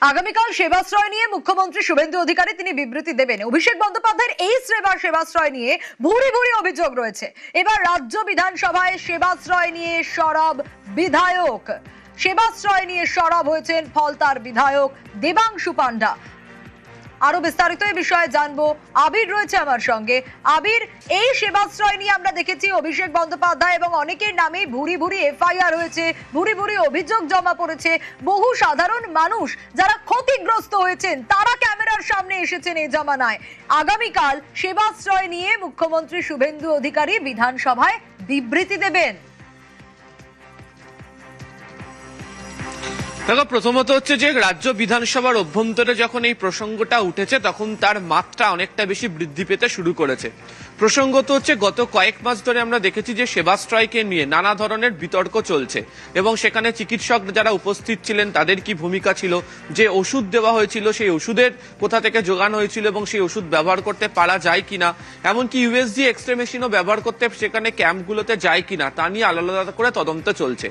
আগামীকাল সেবাশ্রয় নিয়ে মুখ্যমন্ত্রী শুভেন্দু অধিকারী তিনি বিবৃতি দেবেন। অভিষেক বন্দ্যোপাধ্যায়ের এই সেবাশ্রয় নিয়ে ভুরি ভুরি অভিযোগ রয়েছে। এবার রাজ্য বিধানসভায় সেবাশ্রয় নিয়ে সরব বিধায়ক। সেবাশ্রয় নিয়ে সরব হয়েছেন ফলতার বিধায়ক দেবাংশু পান্ডা। আরো বিস্তারিত এই বিষয়ে জানবো, আবির রয়েছে আমার সঙ্গে। আবির, এই সেবাশ্রয় নিয়ে আমরা দেখেছি অভিষেক বন্দ্যোপাধ্যায় এবং অনেকের নামে ভুরি ভুরি এফআইআর হয়েছে, ভুরি ভুরি অভিযোগ জমা পড়েছে। বহু সাধারণ মানুষ যারা ক্ষতিগ্রস্ত হয়েছেন তারা ক্যামেরার সামনে এসেছেন এই জামানায়। আগামীকাল সেবাশ্রয় নিয়ে মুখ্যমন্ত্রী শুভেন্দু অধিকারী বিধানসভায় বিবৃতি দেবেন। দেখো, প্রথমত হচ্ছে যে রাজ্য বিধানসভার অভ্যন্তরে যখন এই প্রসঙ্গটা উঠেছে তখন তার মাত্রা অনেকটা বেশি বৃদ্ধি পেতে শুরু করেছে। প্রসঙ্গত হচ্ছে গত কয়েক মাস ধরে আমরা দেখেছি যে সেবাশ্রয়কে নিয়ে নানা ধরনের বিতর্ক চলছে এবং সেখানে চিকিৎসক যারা উপস্থিত ছিলেন তাদের কি ভূমিকা ছিল, যে ওষুধ দেওয়া হয়েছিল সেই ওষুধের কোথা থেকে যোগান হয়েছিল এবং সেই ওষুধ ব্যবহার করতে পারা যায় কিনা, এমনকি ইউএসজি এক্সরে মেশিনও ব্যবহার করতে সেখানে ক্যাম্পগুলোতে যায় কিনা তা নিয়ে আলাদা করে তদন্ত চলছে।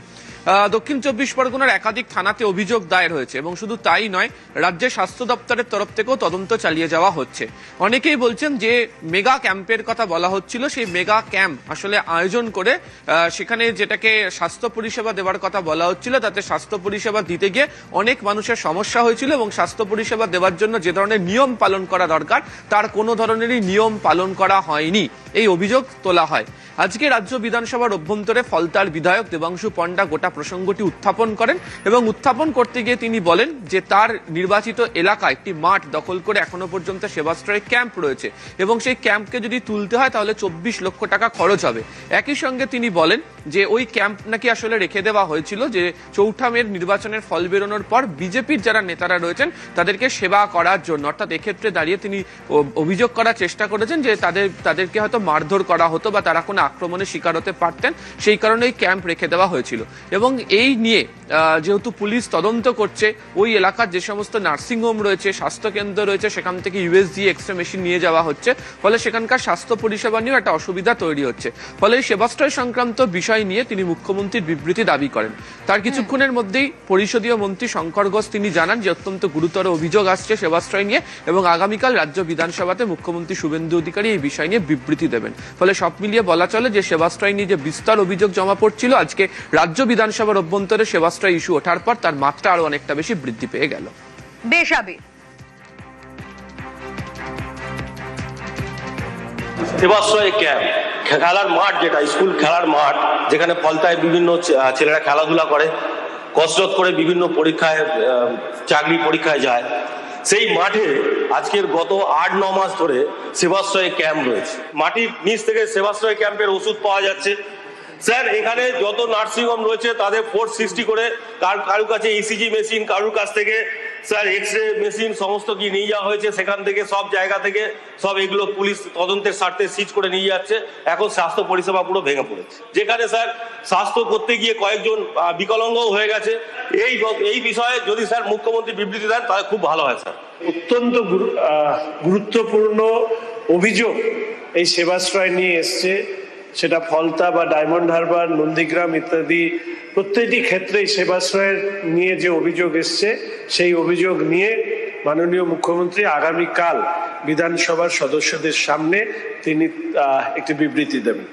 দক্ষিণ 24 পরগনার একাধিক থানাতে অভিযোগ দায়ের হয়েছে এবং শুধু তাই নয়, রাজ্যের স্বাস্থ্য দপ্তরের তরফ থেকেও তদন্ত চালিয়ে যাওয়া হচ্ছে। অনেকেই বলছেন যে মেগা ক্যাম্পের কথা বলা হচ্ছিল, সেই মেগা ক্যাম্প আসলে আয়োজন করে সেখানে যেটাকে স্বাস্থ্য পরিষেবা দেওয়ার কথা বলা হচ্ছিল, তাতে স্বাস্থ্য পরিষেবা দিতে গিয়ে অনেক মানুষের সমস্যা হয়েছিল এবং স্বাস্থ্য পরিষেবা দেওয়ার জন্য যে ধরনের নিয়ম পালন করা দরকার তার কোনো ধরনেরই নিয়ম পালন করা হয়নি, এই অভিযোগ তোলা হয়। আজকে রাজ্য বিধানসভার অভ্যন্তরে ফলতার বিধায়ক দেবাংশু পান্ডা গোটা প্রসঙ্গটি উত্থাপন করেন এবং উত্থাপন করতে গিয়ে তিনি বলেন যে তার নির্বাচিত এলাকায় একটি মাঠ দখল করে এখনো পর্যন্ত সেবাশ্রয় ক্যাম্প রয়েছে এবং সেই ক্যাম্পকে যদি তুলতে হয় তাহলে 24 লক্ষ টাকা খরচ হবে। একই সঙ্গে তিনি বলেন যে ওই ক্যাম্প নাকি আসলে রেখে দেওয়া হয়েছিল যে 4 মের নির্বাচনের ফল বেরোনোর পর বিজেপির যারা নেতারা রয়েছেন তাদেরকে সেবা করার জন্য, অর্থাৎ এক্ষেত্রে দাঁড়িয়ে তিনি অভিযোগ করার চেষ্টা করেছেন যে তাদেরকে হয়তো মারধর করা হতো বা তারা কোনো আক্রমণের শিকার হতে পারতেন, সেই কারণে এই ক্যাম্প রেখে দেওয়া হয়েছিল। এবং এই নিয়ে যেহেতু পুলিশ তদন্ত করছে, ওই এলাকার যে সমস্ত নার্সিংহোম রয়েছে, স্বাস্থ্যকেন্দ্র রয়েছে, সেখান থেকে ইউএসজি এক্সরে মেশিন নিয়ে যাওয়া হচ্ছে, ফলে সেখানকার স্বাস্থ্য পরিষেবা নিয়েও একটা অসুবিধা তৈরি হচ্ছে। ফলে এই সেবাশ্রয় সংক্রান্ত বিষয় নিয়ে তিনি মুখ্যমন্ত্রীর বিবৃতি দাবি করেন। তার কিছুক্ষণের মধ্যেই পরিষদীয় মন্ত্রী শঙ্কর ঘোষ তিনি জানান যে অত্যন্ত গুরুতর অভিযোগ আসছে সেবাশ্রয় নিয়ে এবং আগামীকাল রাজ্য বিধানসভাতে মুখ্যমন্ত্রী শুভেন্দু অধিকারী এই বিষয় নিয়ে বিবৃতি দেবেন। ফলে সব মিলিয়ে বলা চলে যে সেবাশ্রয় নিয়ে যে বিস্তর অভিযোগ জমা পড়ছিল, আজকে রাজ্য বিধানসভার অভ্যন্তরে সেবাশ্রয় ইস্যু ওঠার পর তার মাত্রা আরো অনেকটা বেশি বৃদ্ধি পেয়ে গেল। বেশ আবির। সেবাশ্রয় ক্যাম্প, খেলার মাঠ, যেটা স্কুল খেলার মাঠ, যেখানে ফলতায় বিভিন্ন ছেলেরা খেলাধুলা করে, কসরত করে বিভিন্ন পরীক্ষায়, চাকরি পরীক্ষায় যায়, সেই মাঠে আজকের গত 8-9 মাস ধরে সেবাশ্রয় ক্যাম্প রয়েছে। মাটির নিচ থেকে সেবাশ্রয় ক্যাম্পের ওষুধ পাওয়া যাচ্ছে। স্যার, এখানে যত নার্সিংহোম রয়েছে তাদের ফোর্স সৃষ্টি করে কারুর কাছে ইসিজি মেশিন, কারুর কাছ থেকে স্যার এক্সরে মেশিন সমস্ত কি নিয়ে যাওয়া হয়েছে, সেখান থেকে সব জায়গা থেকে সব এগুলো পুলিশ তদন্তের স্বার্থে সিজ করে নিয়ে যাচ্ছে। এখন স্বাস্থ্য পরিষেবা পুরো ভেঙে পড়েছে, যেখানে স্যার স্বাস্থ্য করতে গিয়ে কয়েকজন বিকলাঙ্গও হয়ে গেছে। এই বিষয়ে যদি স্যার মুখ্যমন্ত্রী বিবৃতি দেন তাহলে খুব ভালো হয় স্যার। অত্যন্ত গুরুত্বপূর্ণ অভিযোগ এই সেবাশ্রয় নিয়ে এসছে, সেটা ফলতা বা ডায়মন্ড হারবার, নন্দীগ্রাম ইত্যাদি প্রত্যেকটি ক্ষেত্রেই সেবাশ্রয়ের নিয়ে যে অভিযোগ এসছে সেই অভিযোগ নিয়ে মাননীয় মুখ্যমন্ত্রী আগামীকাল বিধানসভার সদস্যদের সামনে তিনি একটি বিবৃতি দেবেন।